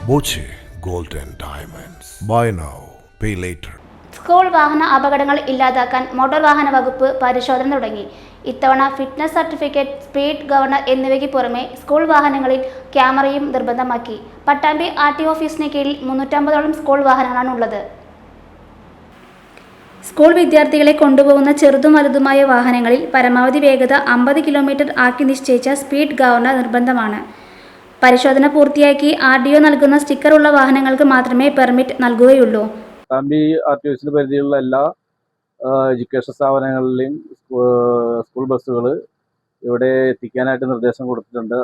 Boche gold and diamonds. Buy now, pay later. School വാഹന അപകടങ്ങൾ ഇല്ലാതാക്കാൻ മോട്ടോർ വാഹന വകുപ്പ് പരിശോധന തുടങ്ങി. ഇത്തവണ ഫിറ്റ്നസ് സർട്ടിഫിക്കറ്റ്, സ്പീഡ് ഗവർണർ എന്നിവയ്ക്ക് പുറമെ സ്കൂൾ വാഹനങ്ങളിൽ ക്യാമറയും നിർബന്ധമാക്കി. പട്ടാമ്പി RT ഓഫീസിന് കീഴിൽ 350ഓളം സ്കൂൾ വാഹനങ്ങളാണ് ഉള്ളത്. സ്കൂൾ വിദ്യാർത്ഥികളെ കൊണ്ടുപോകുന്ന ചെറുതും വലുതുമായ വാഹനങ്ങളിൽ പരമാവധി വേഗത 50 കിലോമീറ്റർ ആക്കി നിശ്ചയിച്ച സ്പീഡ് ഗവർണർ നിർബന്ധമാണ്. പരിശോധന പൂർത്തിയാക്കി RDO നൽകുന്ന സ്റ്റിക്കർ ഉള്ള വാഹനങ്ങൾക്ക് മാത്രമേ പെർമിറ്റ് നൽകുകയുള്ളൂ. പട്ടാമ്പി RT ഓഫീസിന് പരിധിയിലുള്ള എല്ലാ എഡ്യൂക്കേഷൻ സ്ഥാപനങ്ങളിലെയും സ്കൂൾ ബസ്സുകൾ ഇവിടെ എത്തിക്കാനായിട്ട് നിർദ്ദേശം കൊടുത്തിട്ടുണ്ട്.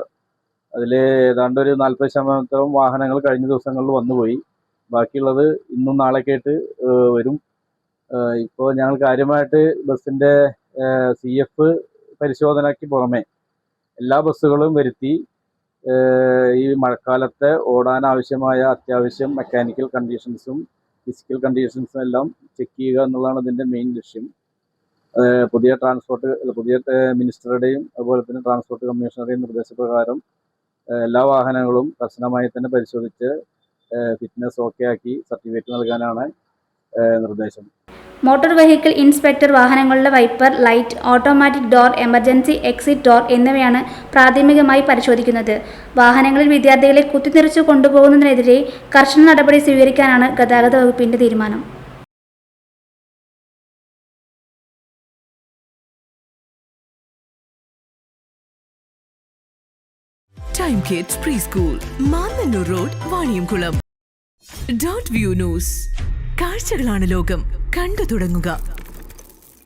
അതിൽ ഏതാണ്ട് ഒരു 40% വാഹനങ്ങൾ കഴിഞ്ഞ ദിവസങ്ങളിൽ വന്നുപോയി. ബാക്കിയുള്ളത് ഇന്നും നാളേക്കായിട്ട് വരും. ഇപ്പോൾ ഞങ്ങൾ കാര്യമായിട്ട് ബസ്സിൻ്റെ CF പരിശോധനയ്ക്ക് പുറമെ എല്ലാ ബസ്സുകളും വരുത്തി ഈ മഴക്കാലത്തെ ഓടാനാവശ്യമായ അത്യാവശ്യം മെക്കാനിക്കൽ കണ്ടീഷൻസും ഫിസിക്കൽ കണ്ടീഷൻസും എല്ലാം ചെക്ക് ചെയ്യുക എന്നുള്ളതാണ് ഇതിൻ്റെ മെയിൻ ലക്ഷ്യം. പുതിയ മിനിസ്റ്ററുടെയും അതുപോലെ തന്നെ ട്രാൻസ്പോർട്ട് കമ്മീഷണറുടെയും നിർദ്ദേശപ്രകാരം എല്ലാ വാഹനങ്ങളും കർശനമായി തന്നെ പരിശോധിച്ച് ഫിറ്റ്നസ് ഓക്കെ ആക്കി സർട്ടിഫിക്കറ്റ് നൽകാനാണ് നിർദ്ദേശം. മോട്ടോർ വെഹിക്കിൾ ഇൻസ്പെക്ടർ വാഹനങ്ങളുടെ wiper, light, automatic door, emergency exit door എന്നിവയാണ് പ്രാഥമികമായി പരിശോധിക്കുന്നത്. വാഹനങ്ങളിൽ വിദ്യാർത്ഥികളെ കുത്തിനിറച്ചു കൊണ്ടുപോകുന്നതിനെതിരെ കർശന നടപടി സ്വീകരിക്കാനാണ് ഗതാഗത വകുപ്പിന്റെ തീരുമാനം. Time kids pre school, Mannannur road, Vaniyamkulam. .view news. കാഴ്ചകളാണ് ലോകം. കണ്ടു തുടങ്ങുക.